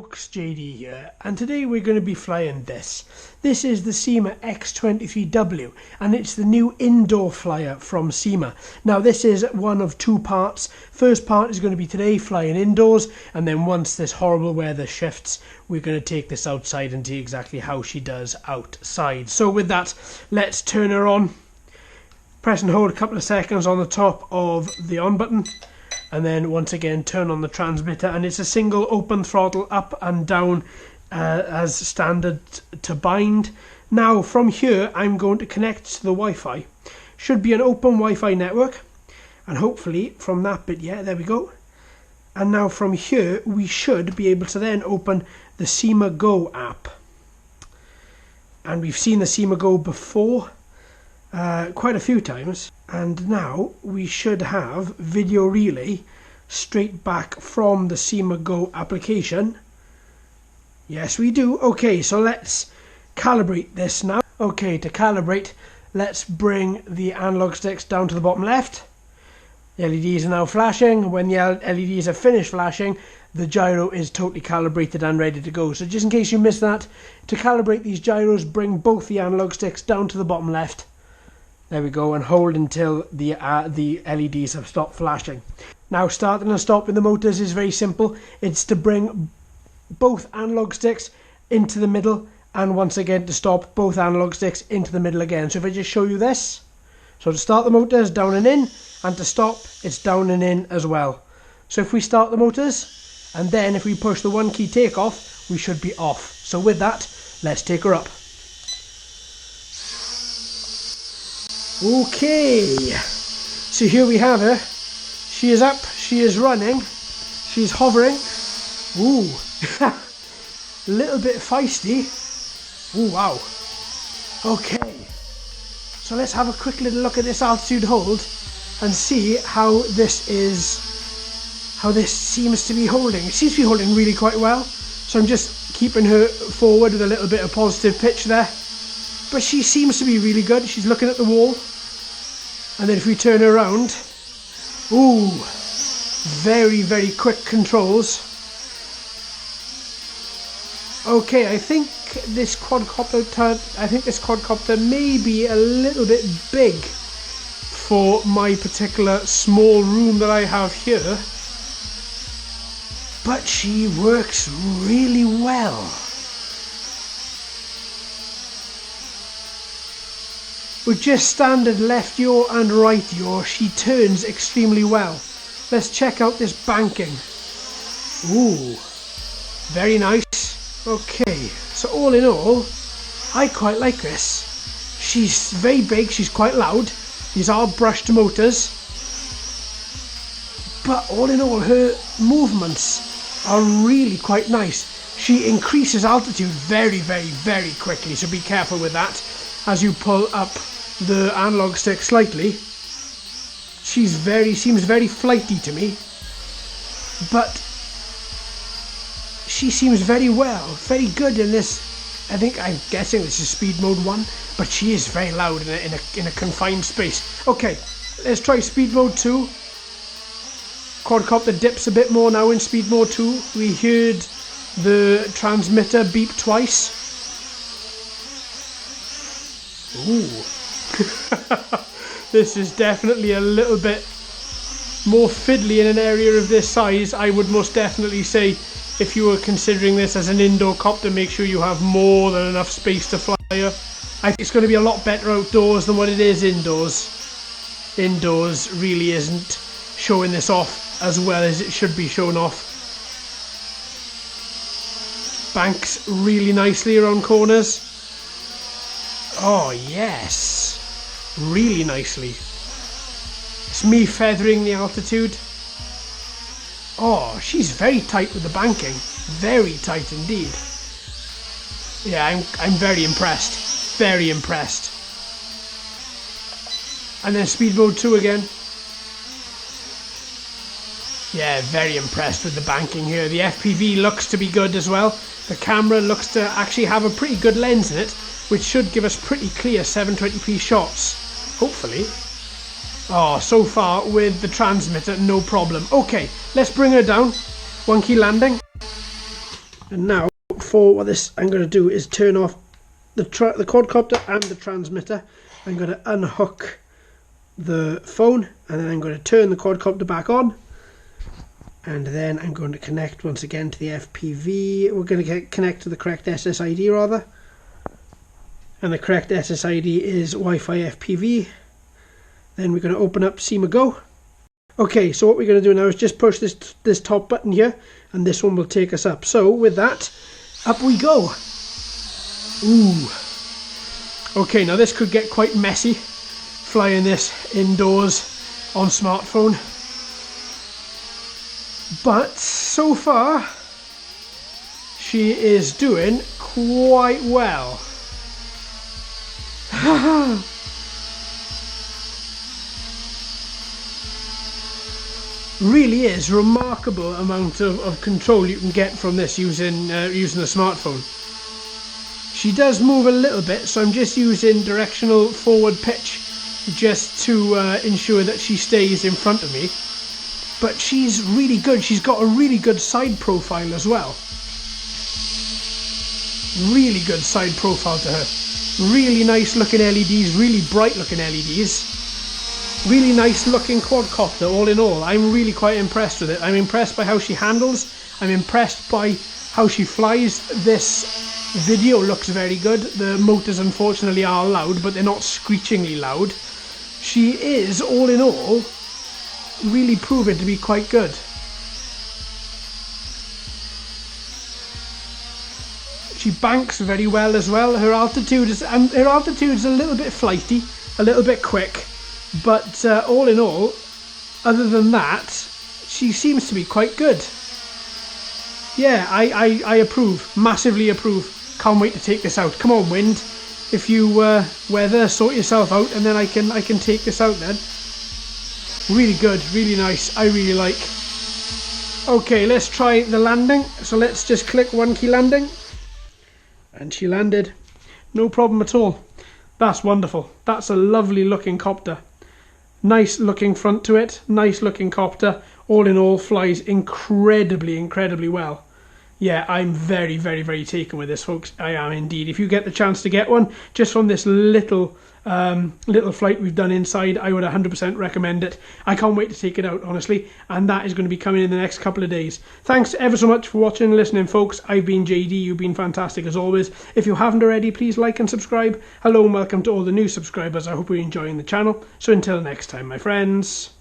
folks, JD here, and today we're going to be flying this. This is the Syma X23W, and it's the new indoor flyer from Syma. Now this is one of two parts. First part is going to be today flying indoors, and then once this horrible weather shifts, we're going to take this outside and see exactly how she does outside. So with that, let's turn her on. Press and hold a couple of seconds on the top of the on button, and then once again turn on the transmitter, and it's a single open throttle up and down as standard to bind. Now from here I'm going to connect to the Wi-Fi. Should be an open Wi-Fi network, and hopefully from that bit, yeah, there we go. And now from here we should be able to then open the Syma Go app, and we've seen the Syma Go before quite a few times. And now we should have video relay straight back from the Syma Go application. Yes, we do. Okay, so let's calibrate this now. Okay, to calibrate, let's bring the analog sticks down to the bottom left. The LEDs are now flashing. When the LEDs are finished flashing, the gyro is totally calibrated and ready to go. So just in case you missed that, to calibrate these gyros, bring both the analog sticks down to the bottom left. There we go, and hold until the LEDs have stopped flashing. Now starting and stopping the motors is very simple. It's to bring both analog sticks into the middle, and once again to stop both analog sticks into the middle again. So if I just show you this. So to start the motors, down and in, and to stop, it's down and in as well. So if we start the motors, and then if we push the 1 key takeoff, we should be off. So with that, let's take her up. Okay, so here we have her. She is up, she is running, she's hovering. Ooh, a little bit feisty. Ooh, wow. Okay, so let's have a quick little look at this altitude hold and see how this seems to be holding. It seems to be holding really quite well. So I'm just keeping her forward with a little bit of positive pitch there. But she seems to be really good. She's looking at the wall. And then if we turn her around, ooh, very, very quick controls. Okay, I think this quadcopter may be a little bit big for my particular small room that I have here. But she works really well. With just standard left yaw and right yaw, she turns extremely well. Let's check out this banking. Ooh, very nice. Okay, so all in all, I quite like this. She's very big, she's quite loud. These are brushed motors. But all in all, her movements are really quite nice. She increases altitude very, very, very quickly, so be careful with that. As you pull up the analog stick slightly, she seems very flighty to me, but she seems very good in this. I'm guessing this is speed mode 1, but she is very loud in a confined space. Okay, let's try speed mode 2. Quadcopter dips a bit more now in speed mode 2. We heard the transmitter beep twice. Ooh. This is definitely a little bit more fiddly in an area of this size. I would most definitely say, if you were considering this as an indoor copter, make sure you have more than enough space to fly her. I think it's going to be a lot better outdoors than what it is indoors. Indoors really isn't showing this off as well as it should be shown off. Banks really nicely around corners. Oh yes, really nicely. It's me feathering the altitude. Oh, she's very tight with the banking. Very tight indeed. Yeah, I'm very impressed. Very impressed. And then speed mode 2 again. Yeah, very impressed with the banking here. The FPV looks to be good as well. The camera looks to actually have a pretty good lens in it, which should give us pretty clear 720p shots, hopefully. Oh, so far with the transmitter, no problem. Okay, let's bring her down. 1 key landing. And now for what this I'm going to do is turn off the quadcopter and the transmitter. I'm going to unhook the phone, and then I'm going to turn the quadcopter back on, and then I'm going to connect once again to the FPV. We're going to connect to the correct SSID rather, and the correct SSID is Wi-Fi FPV. Then we're going to open up Syma Go. Okay, so what we're going to do now is just push this top button here, and this one will take us up. So with that, up we go. Ooh. Okay, now this could get quite messy, flying this indoors on smartphone. But so far, she is doing quite well. Really is remarkable amount of control you can get from this using the smartphone. She does move a little bit, so I'm just using directional forward pitch just to ensure that she stays in front of me. But she's really good. She's got a really good side profile as well. Really good side profile to her. Really nice looking LEDs, really bright looking LEDs. Really nice looking quadcopter all in all. I'm really quite impressed with it. I'm impressed by how she handles. I'm impressed by how she flies. This video looks very good. The motors unfortunately are loud, but they're not screechingly loud. She is, all in all, really proven to be quite good. She banks very well as well. Her altitude is a little bit flighty, a little bit quick, but all in all, other than that, she seems to be quite good. Yeah, I approve, massively approve. Can't wait to take this out. Come on, wind. If you weather, sort yourself out, and then I can take this out then. Really good, really nice. I really like. Okay, let's try the landing. So let's just click 1 key landing, and she landed. No problem at all. That's wonderful. That's a lovely looking copter. Nice looking front to it. Nice looking copter. All in all, flies incredibly well. Yeah, I'm very taken with this, folks. I am indeed. If you get the chance to get one, just from this little flight we've done inside, I would 100% recommend it. I can't wait to take it out, honestly, and that is going to be coming in the next couple of days. Thanks ever so much for watching and listening, folks. I've been JD. You've been fantastic as always. If you haven't already, please like and subscribe. Hello and welcome to all the new subscribers. I hope you're enjoying the channel. So until next time, my friends,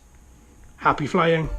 happy flying.